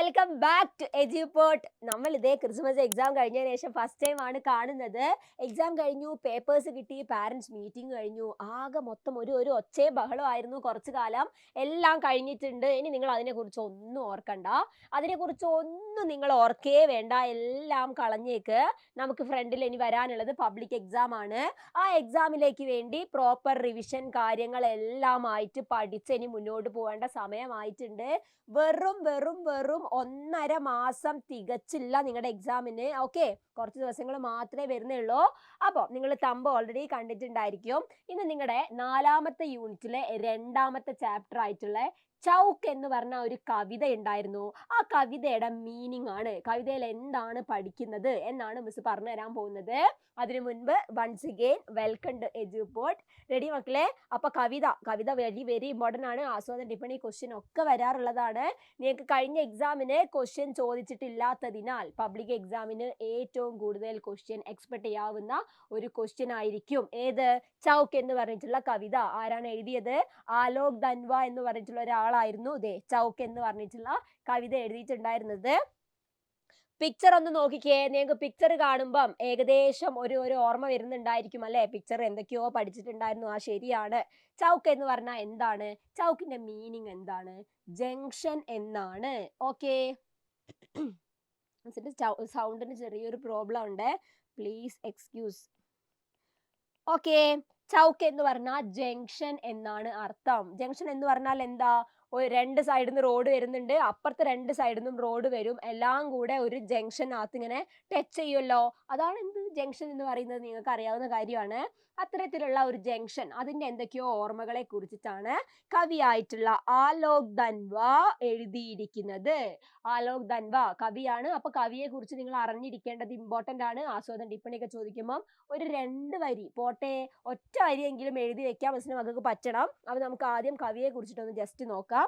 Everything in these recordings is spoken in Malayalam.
Welcome back to Eduport. നമ്മൾ ഇതേ ക്രിസ്മസ് എക്സാം കഴിഞ്ഞതിന് ശേഷം ഫസ്റ്റ് ടൈം ആണ് കാണുന്നത്. എക്സാം കഴിഞ്ഞു, പേപ്പേഴ്സ് കിട്ടി, പാരന്റ്സ് മീറ്റിംഗ് കഴിഞ്ഞു. ആകെ മൊത്തം ഒരു ഒച്ചയും ബഹളമായിരുന്നു കുറച്ചു കാലം. എല്ലാം കഴിഞ്ഞിട്ടുണ്ട്. ഇനി നിങ്ങൾ അതിനെക്കുറിച്ച് ഒന്നും ഓർക്കണ്ട. അതിനെക്കുറിച്ച് ഒന്നും നിങ്ങൾ ഓർക്കേ വേണ്ട. എല്ലാം കളഞ്ഞേക്ക്. നമുക്ക് ഫ്രണ്ടിൽ ഇനി വരാനുള്ളത് പബ്ലിക് എക്സാം ആണ്. ആ എക്സാമിലേക്ക് വേണ്ടി പ്രോപ്പർ റിവിഷൻ കാര്യങ്ങളെല്ലാം ആയിട്ട് പഠിച്ച് ഇനി മുന്നോട്ട് പോകേണ്ട സമയമായിട്ടുണ്ട്. വെറും 1.5 മാസം തികച്ചില്ല നിങ്ങളുടെ എക്സാമിന്. ഓക്കെ, കുറച്ച് ദിവസങ്ങൾ മാത്രമേ വരുന്നുള്ളൂ. അപ്പോൾ നിങ്ങൾ തമ്പ് ഓൾറെഡി കണ്ടിട്ടുണ്ടായിരിക്കും. ഇന്ന് നിങ്ങളുടെ 4ാമത്തെ യൂണിറ്റിലെ 2ാമത്തെ ചാപ്റ്റർ ആയിട്ടുള്ള ചൗക്ക് എന്ന് പറഞ്ഞ ഒരു കവിത ഉണ്ടായിരുന്നു. ആ കവിതയുടെ മീനിങ് ആണ്, കവിതയിൽ എന്താണ് പഠിക്കുന്നത് എന്നാണ് മിസ് പറഞ്ഞു തരാൻ പോകുന്നത്. അതിനു മുൻപ് once again welcome to Eduport. Ready മക്കളെ? അപ്പൊ കവിത വെരി ഇമ്പോർട്ടൻ്റ് ആണ്. ആസ്വാദന ടിപ്പണി ക്വസ്റ്റ്യൻ ഒക്കെ വരാറുള്ളതാണ്. നിങ്ങൾക്ക് കഴിഞ്ഞ എക്സാമിന് ക്വസ്റ്റ്യൻ ചോദിച്ചിട്ടില്ലാത്തതിനാൽ പബ്ലിക് എക്സാമിന് ഏറ്റവും കൂടുതൽ ക്വസ്റ്റ്യൻ എക്സ്പെക്ട് ചെയ്യാവുന്ന ഒരു ക്വസ്റ്റ്യൻ ആയിരിക്കും ഏത്? ചൗക്ക് എന്ന് പറഞ്ഞിട്ടുള്ള കവിത. ആരാണ് എഴുതിയത്? ആലോക് ധൻവ എന്ന് പറഞ്ഞിട്ടുള്ള ഒരാളായിരുന്നു ചൗക്ക് എന്ന് പറഞ്ഞിട്ടുള്ള കവിത എഴുതിയിട്ടുണ്ടായിരുന്നത്. പിക്ചർ ഒന്ന് നോക്കിക്കേ. നിങ്ങൾക്ക് പിക്ചർ കാണുമ്പം ഏകദേശം ഒരു ഓർമ്മ വരുന്നുണ്ടായിരിക്കും അല്ലെ? പിക്ചർ എന്തൊക്കെയോ പഠിച്ചിട്ടുണ്ടായിരുന്നു. ആ ശരിയാണ്. ചൗക്ക് എന്ന് പറഞ്ഞാൽ എന്താണ്? ചൗക്കിന്റെ മീനിങ് എന്താണ്? ജംഗ്ഷൻ എന്നാണ്. ഓക്കെ, സൗണ്ടിന് ചെറിയൊരു പ്രോബ്ലം ഉണ്ട്, പ്ലീസ് എക്സ്ക്യൂസ്. ഓക്കെ, ചൗക്ക് എന്ന് പറഞ്ഞാൽ ജംഗ്ഷൻ എന്നാണ് അർത്ഥം. ജംഗ്ഷൻ എന്ന് പറഞ്ഞാൽ എന്താ? രണ്ട് സൈഡിൽ നിന്ന് റോഡ് വരുന്നുണ്ട്, അപ്പുറത്തെ രണ്ട് സൈഡിൽ നിന്നും റോഡ് വരും, എല്ലാം കൂടെ ഒരു ജംഗ്ഷനകത്ത് ഇങ്ങനെ ടച്ച് ചെയ്യുമല്ലോ. അതാണ് എന്ത് ജംഗ്ഷൻ എന്ന് പറയുന്നത്. നിങ്ങൾക്ക് അറിയാവുന്ന കാര്യമാണ്. അത്തരത്തിലുള്ള ഒരു ജംഗ്ഷൻ, അതിന്റെ എന്തൊക്കെയോ ഓർമ്മകളെ കുറിച്ചിട്ടാണ് കവിയായിട്ടുള്ള ആലോക് ധൻവ എഴുതിയിരിക്കുന്നത്. ആലോക് ധൻവ കവിയാണ്. അപ്പൊ കവിയെ കുറിച്ച് നിങ്ങൾ അറിഞ്ഞിരിക്കേണ്ടത് ഇമ്പോർട്ടന്റ് ആണ്. ആസ്വാദന ടിപ്പണിയൊക്കെ ചോദിക്കുമ്പോൾ ഒരു 2 വരി പോട്ടെ, ഒറ്റ വരിയെങ്കിലും എഴുതി വെക്കാൻ മിസ്സിന് മക്കൾക്ക് പറ്റണം. അപ്പൊ നമുക്ക് ആദ്യം കവിയെ കുറിച്ചിട്ടൊന്ന് ജസ്റ്റ് നോക്കാം.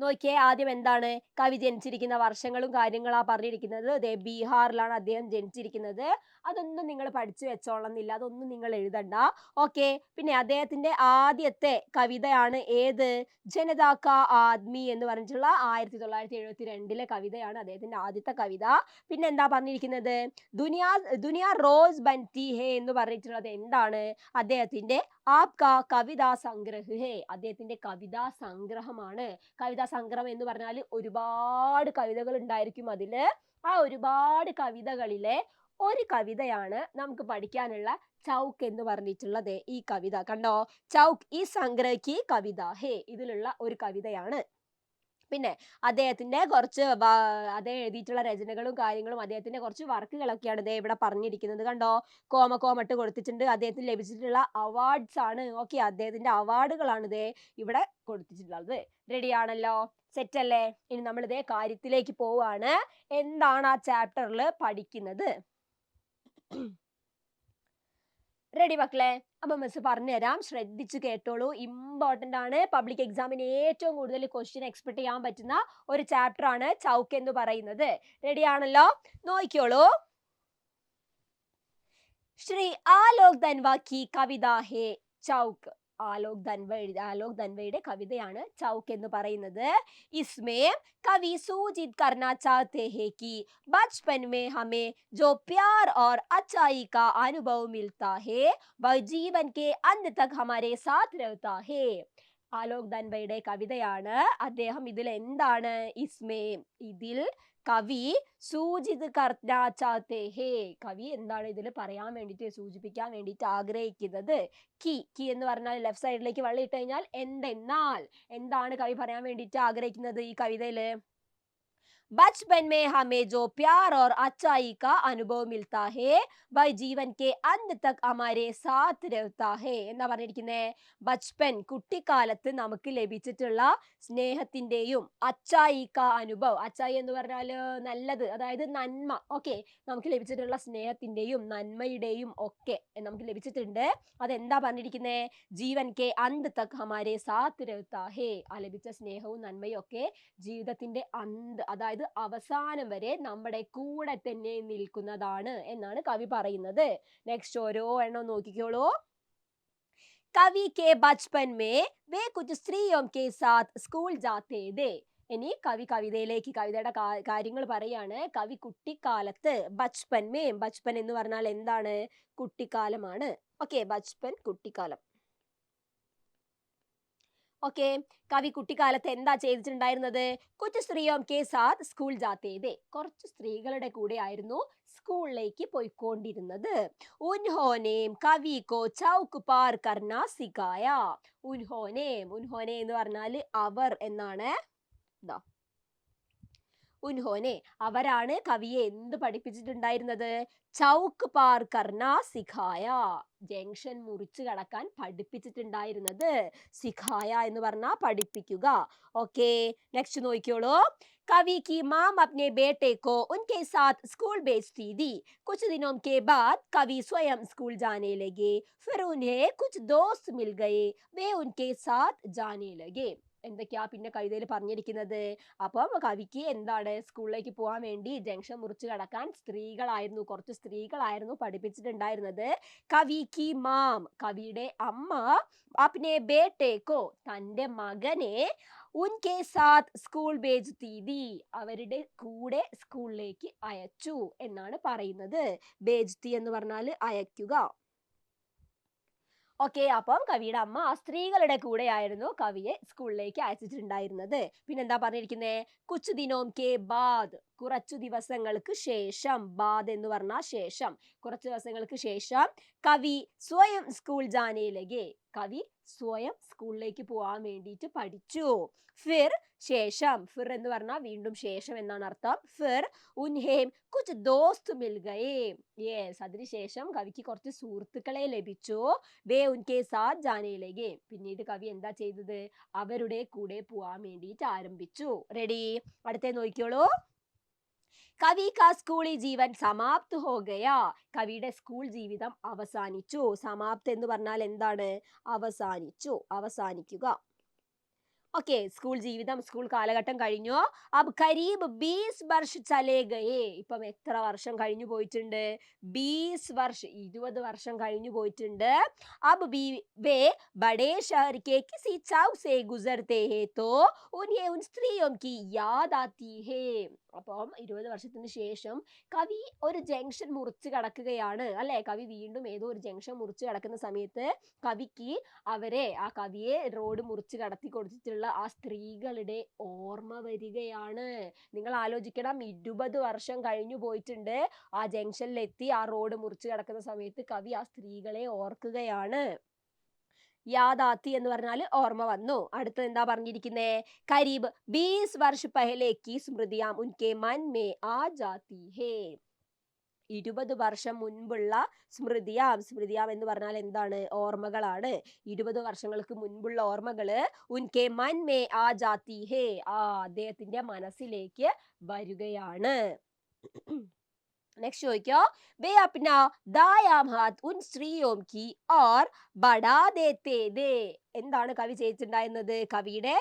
നോക്കിയേ, ആദ്യം എന്താണ്? കവി ജനിച്ചിരിക്കുന്ന വർഷങ്ങളും കാര്യങ്ങളാ പറഞ്ഞിരിക്കുന്നത്. ബീഹാറിലാണ് അദ്ദേഹം ജനിച്ചിരിക്കുന്നത്. അതൊന്നും നിങ്ങൾ പഠിച്ചു വെച്ചോളന്നില്ല, അതൊന്നും നിങ്ങൾ എഴുതണ്ട. ഓക്കെ, പിന്നെ അദ്ദേഹത്തിന്റെ ആദ്യത്തെ കവിതയാണ് ഏത്? ജനതാ കാ ആദ്മി എന്ന് പറഞ്ഞിട്ടുള്ള 1972 കവിതയാണ് അദ്ദേഹത്തിന്റെ ആദ്യത്തെ കവിത. പിന്നെ എന്താ പറഞ്ഞിരിക്കുന്നത്? ദുനിയാ റോസ് ബൻതി ഹേ എന്ന് പറഞ്ഞിട്ടുള്ളത് എന്താണ്? അദ്ദേഹത്തിന്റെ ആപ്കാ കവിതാ സംഗ്രഹ് ഹേ, അദ്ദേഹത്തിന്റെ കവിതാ സംഗ്രഹമാണ്. കവിതാ സംഗ്രഹം എന്ന് പറഞ്ഞാൽ ഒരുപാട് കവിതകൾ ഉണ്ടായിരിക്കും അതില്. ആ ഒരുപാട് കവിതകളിലെ ഒരു കവിതയാണ് നമുക്ക് പഠിക്കാനുള്ള ചൗക്ക് എന്ന് പറഞ്ഞിട്ടുള്ളത്. ഈ കവിത കണ്ടോ? ചൗക്ക് ഈ സംഗ്രഹ് കി കവിത ഹേ, ഇതിലുള്ള ഒരു കവിതയാണ്. പിന്നെ അദ്ദേഹത്തിന്റെ കുറച്ച് അദ്ദേഹം എഴുതിയിട്ടുള്ള രചനകളും കാര്യങ്ങളും അദ്ദേഹത്തിന്റെ കുറച്ച് വർക്കുകളൊക്കെയാണ് ഇവിടെ പറഞ്ഞിരിക്കുന്നത്. കണ്ടോ? കോമട്ട് കൊടുത്തിട്ടുണ്ട്. അദ്ദേഹത്തിന് ലഭിച്ചിട്ടുള്ള അവാർഡ്സ് ആണ്. ഓക്കെ, അദ്ദേഹത്തിന്റെ അവാർഡുകളാണ് ഇവിടെ കൊടുത്തിട്ടുള്ളത്. റെഡി ആണല്ലോ? സെറ്റ് അല്ലേ? ഇനി നമ്മൾ കാര്യത്തിലേക്ക് പോവാണ്. എന്താണ് ആ ചാപ്റ്ററിൽ പഠിക്കുന്നത്? റെഡി മക്കളെ? അപ്പൊ മിസ് പറഞ്ഞുതരാം, ശ്രദ്ധിച്ചു കേട്ടോളൂ. ഇമ്പോർട്ടന്റ് ആണ്. പബ്ലിക് എക്സാമിന് ഏറ്റവും കൂടുതൽ ക്വസ്റ്റ്യൻ എക്സ്പെക്ട് ചെയ്യാൻ പറ്റുന്ന ഒരു ചാപ്റ്റർ ആണ് ചൗക്ക് എന്ന് പറയുന്നത്. റെഡി ആണല്ലോ? നോക്കിയോളൂ. ശ്രീ ആലോക് ധൻവ കി കവിത ഹേ ചൗക്ക്. ആലോക് ധൻവയുടെ കവിതയാണ് ചൗക്ക് എന്ന് പറയുന്നത്. ഇസ്മേ കവി സൂചിത് കർണ ചാഹത്തെ ഹേ കി बचपन में हमें जो प्यार और अच्छाई का अनुभव मिलता है वह जीवन के अंत तक हमारे साथ रहता है. ആലോക് ധൻവയുടെ കവിതയാണ്. അദ്ദേഹം ഇതിൽ എന്താണ്? ഇസ്മേ, ഇതിൽ കവി സൂചിത് കർണ ചാഹത്തെ ഹേ, കവി എന്താണ് ഇതിൽ പറയാൻ വേണ്ടിയിട്ട്, സൂചിപ്പിക്കാൻ വേണ്ടിയിട്ട് ആഗ്രഹിക്കുന്നത്? കി എന്ന് പറഞ്ഞാൽ ലെഫ്റ്റ് സൈഡിലേക്ക് വള്ളി ഇട്ട് കഴിഞ്ഞാൽ എന്തെന്നാൽ, എന്താണ് കവി പറയാൻ വേണ്ടിയിട്ട് ആഗ്രഹിക്കുന്നത് ഈ കവിതയില്? बचपन में हमें जो प्यार और अच्छाई का अनुभव मिलता है वह जीवन के अंत तक हमारे साथ रहता है എന്നാ പറഞ്ഞിരിക്കുന്നേ? ബച്പൻ, കുട്ടിക്കാലത്ത് നമുക്ക് ലഭിച്ചിട്ടുള്ള സ്നേഹത്തിന്റെയും അച്ചായിക്ക അനുഭവം, അച്ചായി എന്ന് പറഞ്ഞാൽ നല്ലത്, അതായത് നന്മ. ഓക്കെ, നമുക്ക് ലഭിച്ചിട്ടുള്ള സ്നേഹത്തിന്റെയും നന്മയുടെയും ഒക്കെ നമുക്ക് ലഭിച്ചിട്ടുണ്ട്. അതെന്താ പറഞ്ഞിരിക്കുന്നേ? ജീവൻ കെ അന്ത് തക് ഹമാരെ സാത്ത് രഹ്താ ഹേ, ആ ലഭിച്ച സ്നേഹവും നന്മയും ഒക്കെ ജീവിതത്തിന്റെ അന്ത്, അതായത് അവസാനം വരെ നമ്മുടെ കൂടെ തന്നെ നിൽക്കുന്നതാണ് എന്നാണ് കവി പറയുന്നത്. നെക്സ്റ്റ് ഓരോ എണ്ണം നോക്കിക്കോളൂ. कवि के बचपन में वे कुछ स्त्रियों के साथ स्कूल जाते थे. ഇനി കവിതയിലേക്ക് കവിതയുടെ കാര്യങ്ങൾ പറയാണ്. കവി കുട്ടിക്കാലത്ത് ബച്പൻ എന്ന് പറഞ്ഞാൽ എന്താണ്? കുട്ടിക്കാലമാണ്. ഓക്കെ, ബച്പൻ കുട്ടിക്കാലം. ഓക്കെ, കവി കുട്ടിക്കാലത്ത് എന്താ ചെയ്തിട്ടുണ്ടായിരുന്നത്? കുछ സ്ത്രീയോं के साथ സ്കൂൾ ജാത്തെ थे. കുറച്ച് സ്ത്രീകളുടെ കൂടെ ആയിരുന്നു സ്കൂളിലേക്ക് പോയിക്കൊണ്ടിരുന്നത്. ഉൻഹോനെ കവി കോ ചൗക്ക് പാർ കർന സിഖായ. ഉൻഹോനെ എന്ന് പറഞ്ഞാൽ അവർ എന്നാണ്. ദാ ഉൻഹോനെ അവരാണ് കവിയെ എന്ത് പഠിപ്പിച്ചിട്ടുണ്ടായിരുന്നത്? ചൗക്ക് പാർ കർന സിഖായ, ജംഗ്ഷൻ മുറിച്ചു കടക്കാൻ പഠിപ്പിച്ചിട്ടുണ്ടായിരുന്നത്. സിഖായ എന്ന് പറഞ്ഞാൽ പഠിപ്പിക്കുക. ഓക്കെ, നെക്സ്റ്റ് നോക്കിയോളൂ. कवि की माम अपने बेटे को उनके साथ स्कूल भेजती थी. कुछ दिनों के बाद कवि स्वयं स्कूल जाने लगे. फिर उन्हें कुछ दोस्त मिल गए. वे उनके साथ जाने लगे. എന്തൊക്കെയാ പിന്നെ കവിതയിൽ പറഞ്ഞിരിക്കുന്നത്? അപ്പം കവിക്ക് എന്താണ് സ്കൂളിലേക്ക് പോകാൻ വേണ്ടി ജംഗ്ഷൻ മുറിച്ച് കടക്കാൻ കുറച്ച് സ്ത്രീകളായിരുന്നു പഠിപ്പിച്ചിട്ടുണ്ടായിരുന്നത്. കവിക്ക് മാം, കവിയുടെ അമ്മ, അപ്നെ ബേട്ടേക്കോ തന്റെ മകനെ ഉൻകെ സാത്ത് സ്കൂൾ ഭേജ്തി തി, അവരുടെ കൂടെ സ്കൂളിലേക്ക് അയച്ചു എന്നാണ് പറയുന്നത്. ഭേജ്തി എന്ന് പറഞ്ഞാൽ അയക്കുക. ഓക്കെ, അപ്പം കവിയുടെ അമ്മ ആ സ്ത്രീകളുടെ കൂടെയായിരുന്നു കവിയെ സ്കൂളിലേക്ക് അയച്ചിട്ടുണ്ടായിരുന്നത്. പിന്നെന്താ പറഞ്ഞിരിക്കുന്നത്? കുച്ച് ദിനോം കെ ബാദ്, കുറച്ചു ദിവസങ്ങൾക്ക് ശേഷം. ബാദ് എന്ന് പറഞ്ഞാൽ ശേഷം. കുറച്ചു ദിവസങ്ങൾക്ക് ശേഷം കവി സ്വയം സ്കൂൾ ജാനെ ലഗെ, കവി സ്വയം സ്കൂളിലേക്ക് പോകാൻ വേണ്ടിയിട്ട് പഠിച്ചു. ഫിർ ശേഷം, ഫിർ എന്ന് പറഞ്ഞാൽ വീണ്ടും ശേഷം എന്നാണ് അർത്ഥം. ഫിർ ഉൻഹേം കുച്ച് ദോസ്ത് മിൽ ഗയേ. യെസ്, അതിനുശേഷം കവിക്ക് കുറച്ച് സുഹൃത്തുക്കളെ ലഭിച്ചു. വേ ഉൻകെ സാത്ത് ജാനെ ലഗെ, പിന്നീട് കവി എന്താ ചെയ്തത്? അവരുടെ കൂടെ പോവാൻ വേണ്ടിയിട്ട് ആരംഭിച്ചു. റെഡി, അടുത്തേ നോക്കിയോളൂ. കവി കാ സ്കൂളി ജീവൻ സമാപ്ത് ഹോ ഗയാ, കവിയുടെ സ്കൂൾ ജീവിതം അവസാനിച്ചു. സമാപ്ത് എന്ന് പറഞ്ഞാൽ എന്താണ്? അവസാനിച്ചു, അവസാനിക്കുക. ഓക്കെ, സ്കൂൾ ജീവിതം, സ്കൂൾ കാലഘട്ടം കഴിഞ്ഞു. അബ് കരീബ് 20 വർഷ ചലേ ഗയേ, ഇപ്പം എത്ര വർഷം കഴിഞ്ഞു പോയിട്ടുണ്ട്? 20 വർഷം, 20 വർഷം കഴിഞ്ഞു പോയിട്ടുണ്ട്. അബ് വേ ബഡേ ശഹർ കെ കിസി ചൗക്ക് സേ ഗുസർത്തെ ഹേ തോ ഉൻഹേ ഉൻ സ്ത്രീയോं की याद आती है. അപ്പം 20 വർഷത്തിന് ശേഷം കവി ഒരു ജംഗ്ഷൻ മുറിച്ച് കടക്കുകയാണ് അല്ലെ. കവി വീണ്ടും ഏതോ ഒരു ജംഗ്ഷൻ മുറിച്ച് കടക്കുന്ന സമയത്ത് കവിക്ക് ആ കവിയെ റോഡ് മുറിച്ച് കടത്തി കൊടുത്തിട്ടുള്ള ആ സ്ത്രീകളുടെ ഓർമ്മ വരികയാണ്. നിങ്ങൾ ആലോചിക്കണം, 20 വർഷം കഴിഞ്ഞു പോയിട്ടുണ്ട്. ആ ജംഗ്ഷനിലെത്തി ആ റോഡ് മുറിച്ച് കടക്കുന്ന സമയത്ത് കവി ആ സ്ത്രീകളെ ഓർക്കുകയാണ്. യാദാത്തി എന്ന് പറഞ്ഞാൽ ഓർമ്മ വന്നു. അടുത്തത് എന്താ പറഞ്ഞിരിക്കുന്നേ? കരീബ് 20 വർഷ പഹലേക്ക് സ്മൃതിയാം ഉൻകെ മൻ മേ ആ ജാതി ഹേ. 20 വർഷം മുൻപുള്ള സ്മൃതിയാം എന്ന് പറഞ്ഞാൽ എന്താണ്? ഓർമ്മകളാണ്. 20 വർഷങ്ങൾക്ക് മുൻപുള്ള ഓർമ്മകള് ഉൻകെ മൻ മേ ആ ജാതി ഹേ, അദ്ദേഹത്തിന്റെ മനസ്സിലേക്ക് വരികയാണ്. നെക്സ്റ്റ് ചോദിക്കോ. വേ അപ്ന ദായാം ഹാത്ത് ഉൻ സ്ത്രീയോं की और बढ़ा देते थे. എന്താണ് കവി ചെയ്തിട്ടുണ്ടായിരുന്നത്? കവിയുടെ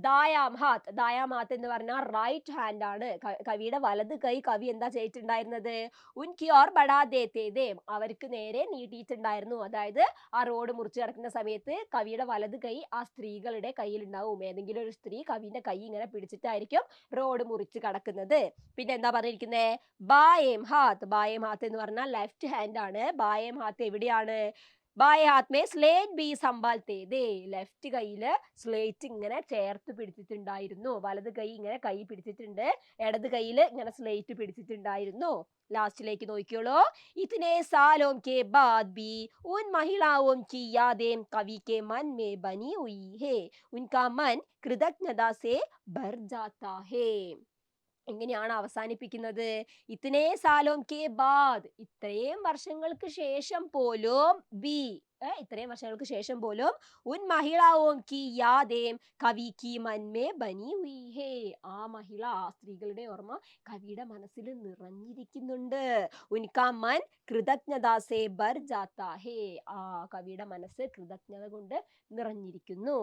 ദായാം ഹാത്ത് എന്ന് പറഞ്ഞാൽ റൈറ്റ് ഹാൻഡ് ആണ്. കവിയുടെ വലത് കൈ കവി എന്താ ചെയ്തിട്ടുണ്ടായിരുന്നത്? ഉൻകി ഓർ ബഡാ ദേത്തെ ദേ, അവർക്ക് നേരെ നീട്ടിയിട്ടുണ്ടായിരുന്നു. അതായത് ആ റോഡ് മുറിച്ച് കിടക്കുന്ന സമയത്ത് കവിയുടെ വലത് കൈ ആ സ്ത്രീകളുടെ കയ്യിൽ ഉണ്ടാവും. ഏതെങ്കിലും ഒരു സ്ത്രീ കവിന്റെ കൈ ഇങ്ങനെ പിടിച്ചിട്ടായിരിക്കും റോഡ് മുറിച്ച് കടക്കുന്നത്. പിന്നെ എന്താ പറഞ്ഞിരിക്കുന്നത്? ബായേം ഹാത്ത് എന്ന് പറഞ്ഞാൽ ലെഫ്റ്റ് ഹാൻഡ് ആണ്. ബായേം ഹാത്ത് എവിടെയാണ്? ബായേ ഹാത്ത് മേ സ്ലേറ്റ് ബി സംഭാൽത്തേ ദേ, ലെഫ്റ്റ് കൈയില് സ്ലേറ്റ് ഇങ്ങനെ ചേർത്ത് പിടിച്ചിട്ടുണ്ടായിരുന്നു. വലത് കൈ ഇങ്ങനെ കൈ പിടിച്ചിട്ടുണ്ട്, ഇടത് കൈയില് ഇങ്ങനെ സ്ലേറ്റ് പിടിച്ചിട്ടുണ്ടായിരുന്നു. ലാസ്റ്റിലേക്ക് നോക്കിയോളൂ. ഇതനെ സാലോം കെ ബാദ് ബി ഉൻ മഹിളാओं की यादें कवि के मन में बनी हुई है. उनका मन कृतज्ञता से भर जाता है. എങ്ങനെയാണ് അവസാനിപ്പിക്കുന്നത്? ഇത്തനേ സാലോം കെ ബാദ്, ഇത്രയും വർഷങ്ങൾക്ക് ശേഷം പോലും ഇത്രയും വർഷങ്ങൾക്ക് ശേഷം പോലും ഉൻ മഹിളാओं की यादें കവി की मन में बनी हुई है. ആ സ്ത്രീകളുടെ ഓർമ്മ കവിയുടെ മനസ്സിൽ നിറഞ്ഞിരിക്കുന്നുണ്ട്. ഉൻകാ മൻ കൃതജ്ഞതാ സേ ഭർ ജാതാ ഹേ, കവിയുടെ മനസ്സ് കൃതജ്ഞത കൊണ്ട് നിറഞ്ഞിരിക്കുന്നു.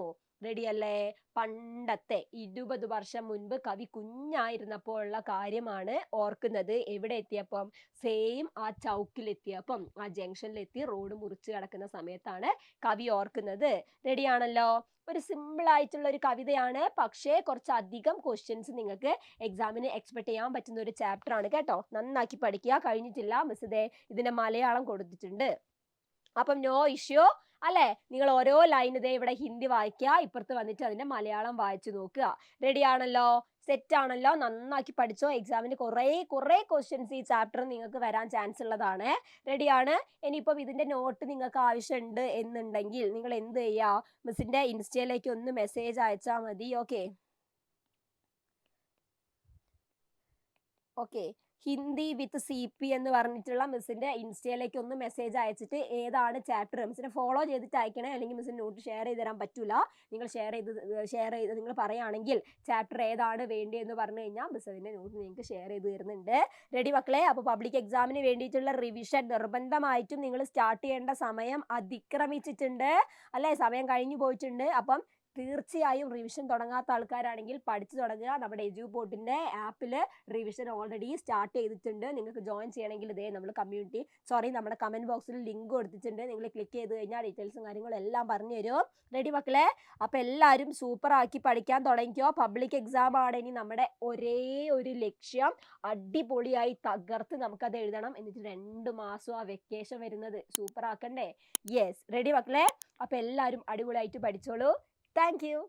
റെഡിയല്ലേ? പണ്ടത്തെ 20 വർഷം മുൻപ് കവി കുഞ്ഞായിരുന്നപ്പോൾ ഉള്ള കാര്യമാണ് ഓർക്കുന്നത്. എവിടെ എത്തിയപ്പം? സെയിം ആ ചൗക്കിലെത്തിയപ്പം, ആ ജംഗ്ഷനിലെത്തി റോഡ് മുറിച്ച് കടക്കുന്ന സമയത്താണ് കവി ഓർക്കുന്നത്. റെഡിയാണല്ലോ? ഒരു സിമ്പിൾ ആയിട്ടുള്ള ഒരു കവിതയാണ്, പക്ഷേ കുറച്ചധികം ക്വസ്റ്റ്യൻസ് നിങ്ങൾക്ക് എക്സാമിന് എക്സ്പെക്ട് ചെയ്യാൻ പറ്റുന്ന ഒരു ചാപ്റ്റർ ആണ് കേട്ടോ. നന്നാക്കി പഠിക്കുക. കഴിഞ്ഞിട്ടില്ല, മിസ് ദേ ഇതിന്റെ മലയാളം കൊടുത്തിട്ടുണ്ട്. അപ്പം നോ ഇഷ്യൂ അല്ലെ? നിങ്ങൾ ഓരോ ലൈൻ ഇതേ ഇവിടെ ഹിന്ദി വായിക്കുക, ഇപ്പുറത്ത് വന്നിട്ട് അതിന്റെ മലയാളം വായിച്ചു നോക്കുക. റെഡി ആണല്ലോ? സെറ്റ് ആണല്ലോ? നന്നാക്കി പഠിച്ചോ. എക്സാമിന് കുറെ ക്വസ്റ്റ്യൻസ് ഈ ചാപ്റ്റർ നിങ്ങൾക്ക് വരാൻ ചാൻസ് ഉള്ളതാണ്. റെഡിയാണ്? ഇനിയിപ്പം ഇതിന്റെ നോട്ട് നിങ്ങൾക്ക് ആവശ്യമുണ്ട് എന്നുണ്ടെങ്കിൽ നിങ്ങൾ എന്ത് ചെയ്യുക? മിസ്സിന്റെ ഇൻസ്റ്റയിലേക്ക് ഒന്ന് മെസ്സേജ് അയച്ചാൽ മതി. ഓക്കെ ഓക്കെ ഹിന്ദി വിത്ത് CP എന്ന് പറഞ്ഞിട്ടുള്ള മിസ്സിന്റെ ഇൻസ്റ്റയിലേക്ക് ഒന്ന് മെസ്സേജ് അയച്ചിട്ട് ഏതാണ് ചാപ്റ്റർ മിസ്സിനെ ഫോളോ ചെയ്തിട്ട് അയക്കണേ, അല്ലെങ്കിൽ മിസ്സിന് നോട്ട് ഷെയർ ചെയ്ത് തരാൻ പറ്റൂല. നിങ്ങൾ ഷെയർ ചെയ്ത് നിങ്ങൾ പറയുകയാണെങ്കിൽ ചാപ്റ്റർ ഏതാണ് വേണ്ടിയെന്ന് പറഞ്ഞു കഴിഞ്ഞാൽ മിസ് അതിന്റെ നോട്ട് നിങ്ങൾക്ക് ഷെയർ ചെയ്ത് തരുന്നുണ്ട്. റെഡി മക്കളെ? അപ്പോൾ പബ്ലിക് എക്സാമിന് വേണ്ടിയിട്ടുള്ള റിവിഷൻ നിർബന്ധമായിട്ടും നിങ്ങൾ സ്റ്റാർട്ട് ചെയ്യേണ്ട സമയം അതിക്രമിച്ചിട്ടുണ്ട് അല്ലെ? സമയം കഴിഞ്ഞു പോയിട്ടുണ്ട്. അപ്പം തീർച്ചയായും റിവിഷൻ തുടങ്ങാത്ത ആൾക്കാരാണെങ്കിൽ പഠിച്ചു തുടങ്ങുക. നമ്മുടെ എജുപോർട്ടിന്റെ ആപ്പിൽ റിവിഷൻ ഓൾറെഡി സ്റ്റാർട്ട് ചെയ്തിട്ടുണ്ട്. നിങ്ങൾക്ക് ജോയിൻ ചെയ്യണമെങ്കിൽ ഇതേ നമ്മൾ നമ്മുടെ കമന്റ് ബോക്സിൽ ലിങ്ക് കൊടുത്തിട്ടുണ്ട്. നിങ്ങൾ ക്ലിക്ക് ചെയ്ത് കഴിഞ്ഞാൽ ഡീറ്റെയിൽസും കാര്യങ്ങളും എല്ലാം പറഞ്ഞു തരും. റെഡി മക്കളെ? അപ്പൊ എല്ലാവരും സൂപ്പർ ആക്കി പഠിക്കാൻ തുടങ്ങിക്കോ. പബ്ലിക് എക്സാം ആണ് ഇനി നമ്മുടെ ഒരേ ഒരു ലക്ഷ്യം. അടിപൊളിയായി തകർത്ത് നമുക്കത് എഴുതണം. എന്നിട്ട് 2 മാസം ആ വെക്കേഷൻ വരുന്നത് സൂപ്പർ ആക്കണ്ടേ? യെസ്. റെഡി മക്കളെ? അപ്പൊ എല്ലാവരും അടിപൊളിയായിട്ട് പഠിച്ചോളൂ. Thank you.